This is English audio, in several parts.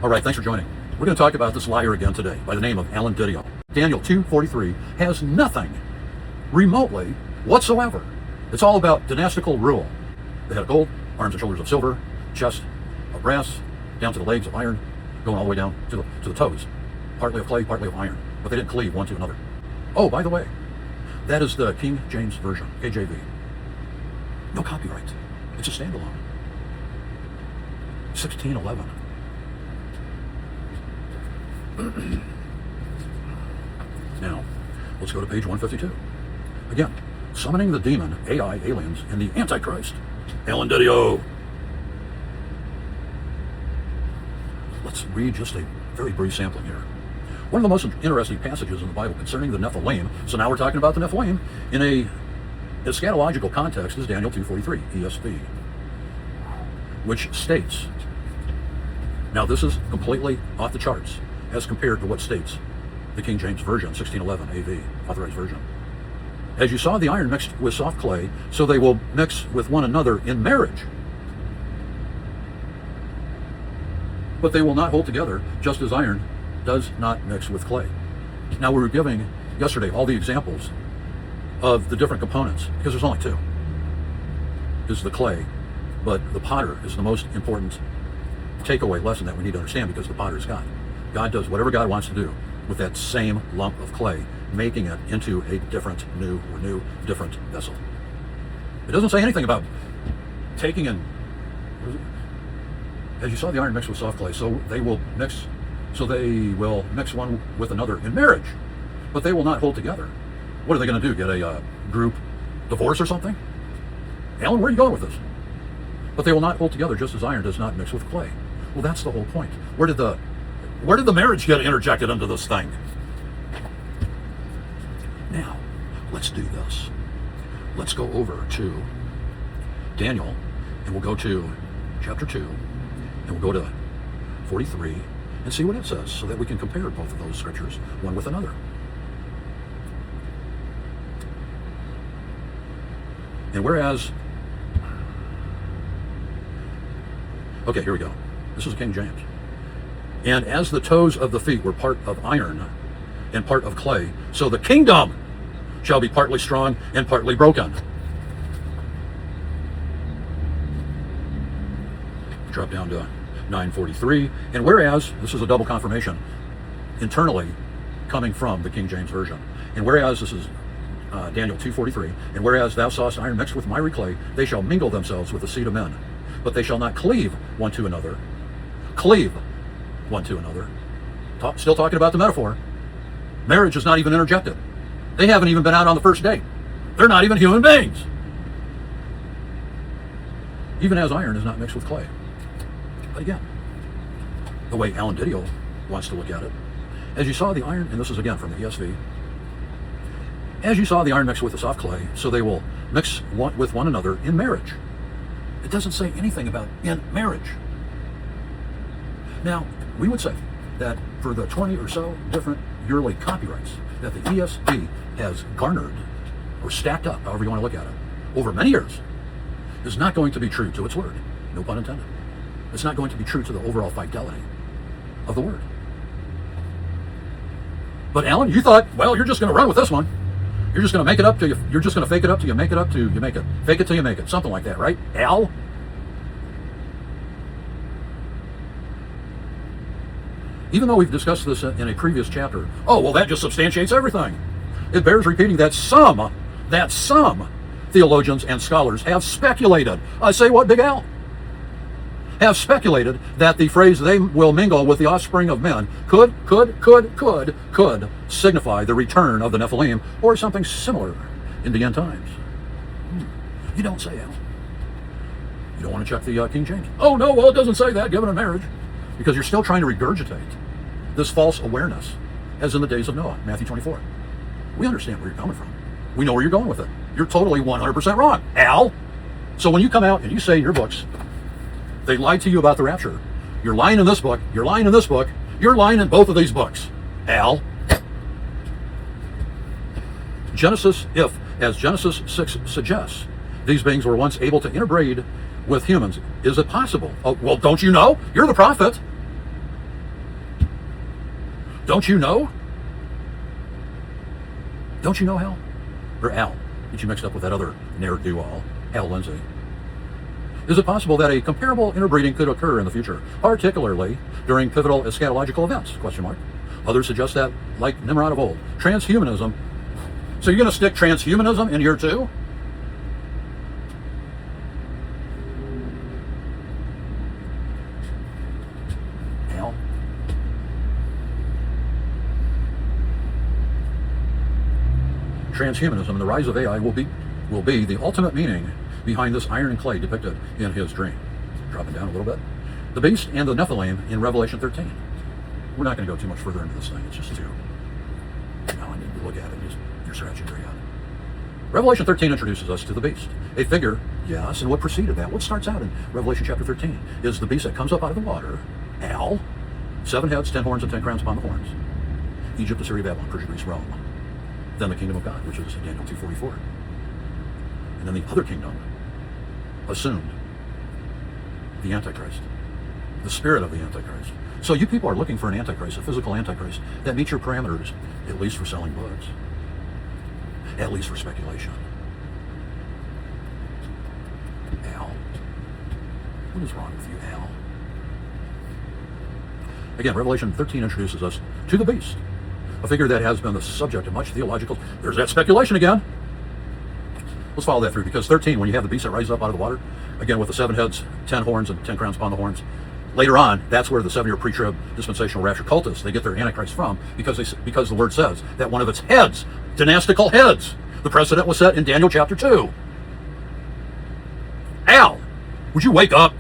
All right, thanks for joining. We're going to talk about this liar again today by the name of Alan Didio. Daniel 2:43 has nothing remotely whatsoever. It's all about dynastical rule. The head of gold, arms and shoulders of silver, chest of brass, down to the legs of iron, going all the way down to the toes. Partly of clay, partly of iron. But they didn't cleave one to another. Oh, by the way, that is the King James Version, KJV. No copyright. It's a standalone. 1611. Now, let's go to page 152. Again, summoning the demon, AI, aliens, and the Antichrist. Alan Didio. Let's read just a very brief sampling here. One of the most interesting passages in the Bible concerning the Nephilim, so now we're talking about the Nephilim, in a eschatological context, is Daniel 2:43, ESV, which states, now this is completely off the charts as compared to what states the King James Version, 1611 AV, authorized version. As you saw the iron mixed with soft clay, so they will mix with one another in marriage. But they will not hold together, just as iron does not mix with clay. Now, we were giving yesterday all the examples of the different components, because there's only two. Is the clay, but the potter is the most important takeaway lesson that we need to understand, because the potter is God. God does whatever God wants to do with that same lump of clay, making it into a different, different vessel. It doesn't say anything about taking and, as you saw the iron mixed with soft clay, so they will mix one with another in marriage, but they will not hold together. What are they going to do? Get a group divorce or something? Alan, where are you going with this? But they will not hold together, just as iron does not mix with clay. Well, that's the whole point. Where did the marriage get interjected into this thing? Now, let's do this. Let's go over to Daniel, and we'll go to chapter 2, and we'll go to 43, and see what it says, so that we can compare both of those scriptures, one with another. And whereas, okay, here we go. This is King James. And as the toes of the feet were part of iron and part of clay, so the kingdom shall be partly strong and partly broken. Drop down to 943. And whereas, this is a double confirmation, internally coming from the King James Version. And whereas, this is Daniel 2:43, and whereas thou sawest iron mixed with miry clay, they shall mingle themselves with the seed of men, but they shall not cleave one to another. Cleave one to another. Still talking about the metaphor. Marriage is not even interjected. They haven't even been out on the first date. They're not even human beings. Even as iron is not mixed with clay. But again, the way Alan Didio wants to look at it, as you saw the iron, and this is again from the ESV, as you saw the iron mixed with the soft clay, so they will mix with one another in marriage. It doesn't say anything about in marriage. Now, we would say that for the 20 or so different yearly copyrights that the ESV has garnered, or stacked up, however you want to look at it, over many years, is not going to be true to its word. No pun intended. It's not going to be true to the overall fidelity of the word. But Alan, you thought, well, you're just going to run with this one. You're just going to make it up till you're just going to fake it up till you make it up till you make it. Fake it till you make it. Something like that, right? Al? Even though we've discussed this in a previous chapter, oh, well, that just substantiates everything. It bears repeating that some theologians and scholars have speculated. I say what, Big Al? Have speculated that the phrase "they will mingle with the offspring of men" could signify the return of the Nephilim, or something similar in the end times. You don't say, Al. You don't want to check the King James. Oh no, well, it doesn't say that, given a marriage, because you're still trying to regurgitate this false awareness, as in the days of Noah, Matthew 24. We understand where you're coming from. We know where you're going with it. You're totally 100% wrong, Al. So when you come out and you say in your books, they lied to you about the rapture, you're lying in this book, you're lying in this book, you're lying in both of these books, Al. Genesis, if, as Genesis 6 suggests, these beings were once able to interbreed with humans, is it possible? Oh, well, don't you know? You're the prophet. Don't you know? Don't you know Hal? Or Al? Get you mixed up with that other ne'er-do-all, Hal Lindsey. Is it possible that a comparable interbreeding could occur in the future, particularly during pivotal eschatological events? Question mark. Others suggest that, like Nimrod of old, transhumanism. So you're going to stick transhumanism in here too? Hal? Transhumanism and the rise of AI will be the ultimate meaning behind this iron and clay depicted in his dream. Dropping down a little bit. The beast and the Nephilim in Revelation 13. We're not going to go too much further into this thing. It's just too... I need to look at it. You're scratching your head. Revelation 13 introduces us to the beast. A figure, yes, and what preceded that, what starts out in Revelation chapter 13, is the beast that comes up out of the water, Al, 7 heads, 10 horns, and 10 crowns upon the horns. Egypt, Assyria, Babylon, Persia, Greece, Rome. Then the kingdom of God, which is Daniel 2:44. And then the other kingdom assumed the Antichrist, the spirit of the Antichrist. So you people are looking for an Antichrist, a physical Antichrist, that meets your parameters, at least for selling books, at least for speculation. Al, what is wrong with you, Al? Again, Revelation 13 introduces us to the beast, a figure that has been the subject of much theological... There's that speculation again. Let's follow that through, because 13, when you have the beast that rises up out of the water, again with the 7 heads, 10 horns, and 10 crowns upon the horns, later on, that's where the 7-year pre-trib dispensational rapture cultists, they get their Antichrist from, because the word says that one of its heads, dynastical heads, the precedent was set in Daniel chapter 2. Al, would you wake up?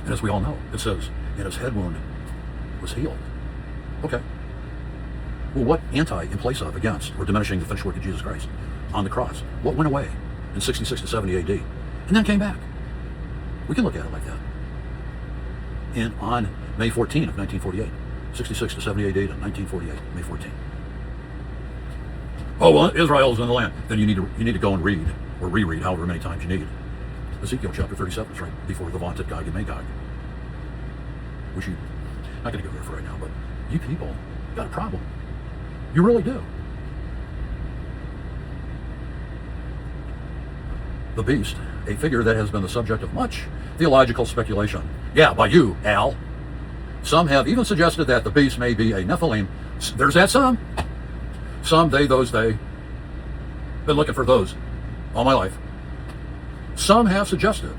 And as we all know, it says, and his head wound was healed. Okay. Well, what anti in place of, against, or diminishing the finished work of Jesus Christ on the cross? What went away in 66 to 70 AD and then came back? We can look at it like that. And on May 14 of 1948, 66 to 70 AD to 1948, May 14. Oh, well, Israel's in the land. Then you need to go and read, or reread however many times you need. Ezekiel chapter 37 is right before the vaunted Gog and Magog. Which you, not going to go there for right now, but you people got a problem. You really do. The beast, a figure that has been the subject of much theological speculation. Yeah, by you, Al. Some have even suggested that the beast may be a Nephilim. There's that some. Some, they, those, they. Been looking for those all my life. Some have suggested.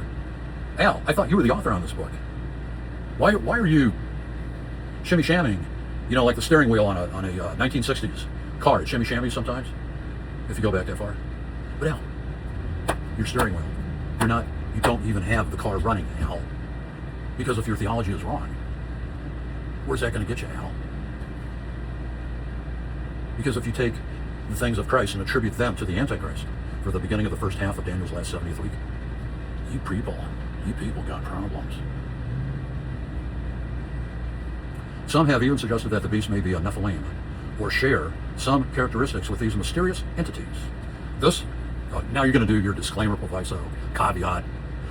Al, I thought you were the author on this book. Why are you shimmy-shamming, like the steering wheel on a 1960s car? It shimmy-shammies sometimes, if you go back that far. But Al, your steering wheel, you don't even have the car running, Al. Because if your theology is wrong, where's that going to get you, Al? Because if you take the things of Christ and attribute them to the Antichrist for the beginning of the first half of Daniel's last 70th week, you people got problems. Some have even suggested that the beast may be a Nephilim, or share some characteristics with these mysterious entities. This, now you're going to do your disclaimer proviso, caveat.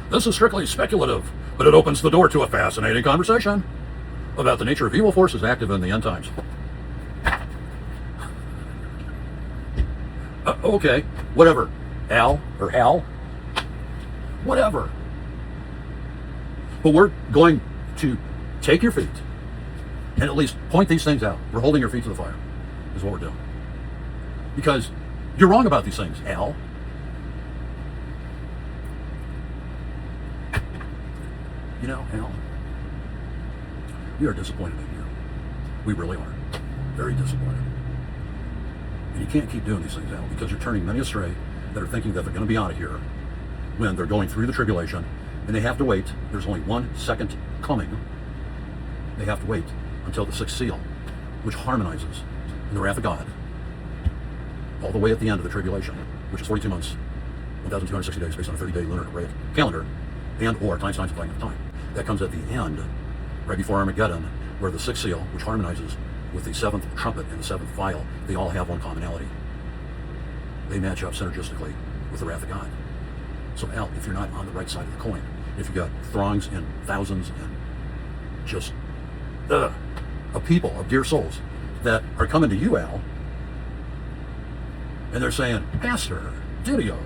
This is strictly speculative, but it opens the door to a fascinating conversation about the nature of evil forces active in the end times. Okay, whatever. Al, or Hal, whatever. But we're going to take your feet and at least point these things out. We're holding your feet to the fire, is what we're doing. Because you're wrong about these things, Al. Al, we are disappointed in you. We really are. Very disappointed. And you can't keep doing these things, Al, because you're turning many astray that are thinking that they're going to be out of here when they're going through the tribulation, and they have to wait. There's only 1 second coming. They have to wait until the 6th seal, which harmonizes in the wrath of God, all the way at the end of the tribulation, which is 42 months, 1,260 days based on a 30-day lunar array calendar, and or times of time. That comes at the end, right before Armageddon, where the 6th seal, which harmonizes with the 7th trumpet and the 7th vial, they all have one commonality. They match up synergistically with the wrath of God. So Al, if you're not on the right side of the coin, if you've got throngs and thousands and just of people, of dear souls, that are coming to you, Al, and they're saying, Pastor, Didio,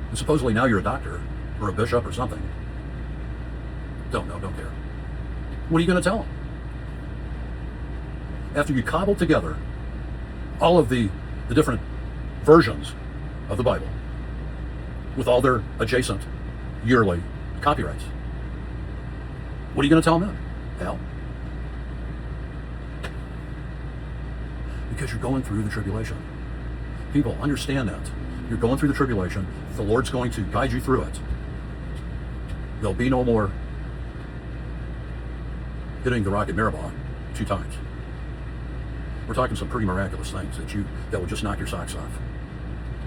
and supposedly now you're a doctor or a bishop or something. Don't know, don't care. What are you going to tell them? After you cobble together all of the different versions of the Bible with all their adjacent yearly copyrights, what are you going to tell them then, Al? Because you're going through the tribulation. People, understand that. You're going through the tribulation. The Lord's going to guide you through it. There'll be no more hitting the rocket Maribor 2 times. We're talking some pretty miraculous things that will just knock your socks off.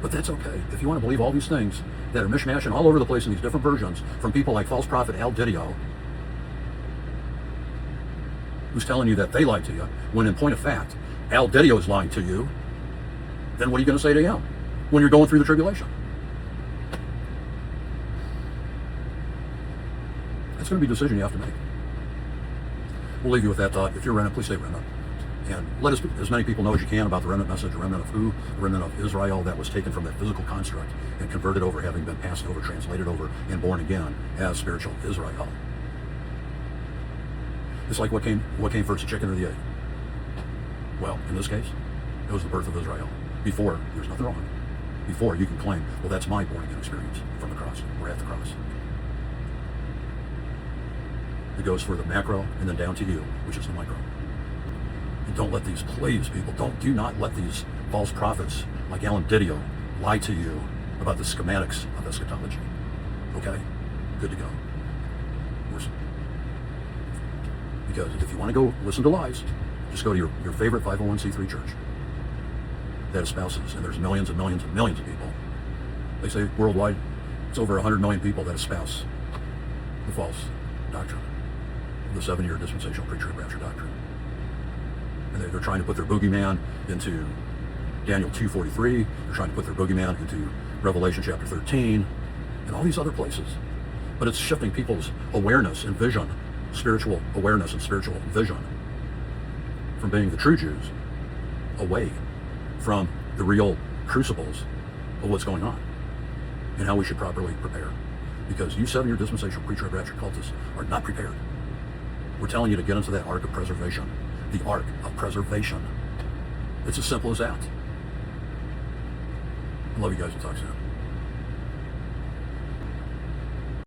But that's okay. If you want to believe all these things that are mishmashing all over the place in these different versions from people like false prophet Al Didio, who's telling you that they lied to you, when in point of fact, Al Didio is lying to you, then what are you going to say to him when you're going through the tribulation? That's going to be a decision you have to make. We'll leave you with that thought. If you're remnant, please stay remnant. And let as many people know as you can about the remnant message, the remnant of who? The remnant of Israel that was taken from that physical construct and converted over, having been passed over, translated over, and born again as spiritual Israel. It's like what came first, the chicken or the egg? Well, in this case, it was the birth of Israel. Before, there's nothing wrong. Before, you can claim, well, that's my born again experience from the cross, or at the cross. It goes for the macro and then down to you, which is the micro. And don't let these, please, people, do not let these false prophets like Alan Didio lie to you about the schematics of eschatology. Okay? Good to go. Because if you want to go listen to lies, just go to your favorite 501c3 church that espouses, and there's millions and millions and millions of people. They say worldwide, it's over 100 million people that espouse the false doctrine, the 7-year dispensational pre-trib rapture doctrine. And they're trying to put their boogeyman into Daniel 2:43. They're trying to put their boogeyman into Revelation chapter 13 and all these other places. But it's shifting people's awareness and vision, spiritual awareness and spiritual vision, from being the true Jews away from the real crucibles of what's going on and how we should properly prepare. Because you 7-year dispensational pre-trib rapture cultists are not prepared. We're telling you to get into that ark of preservation. The ark of preservation. It's as simple as that. I love you guys. We'll talk soon.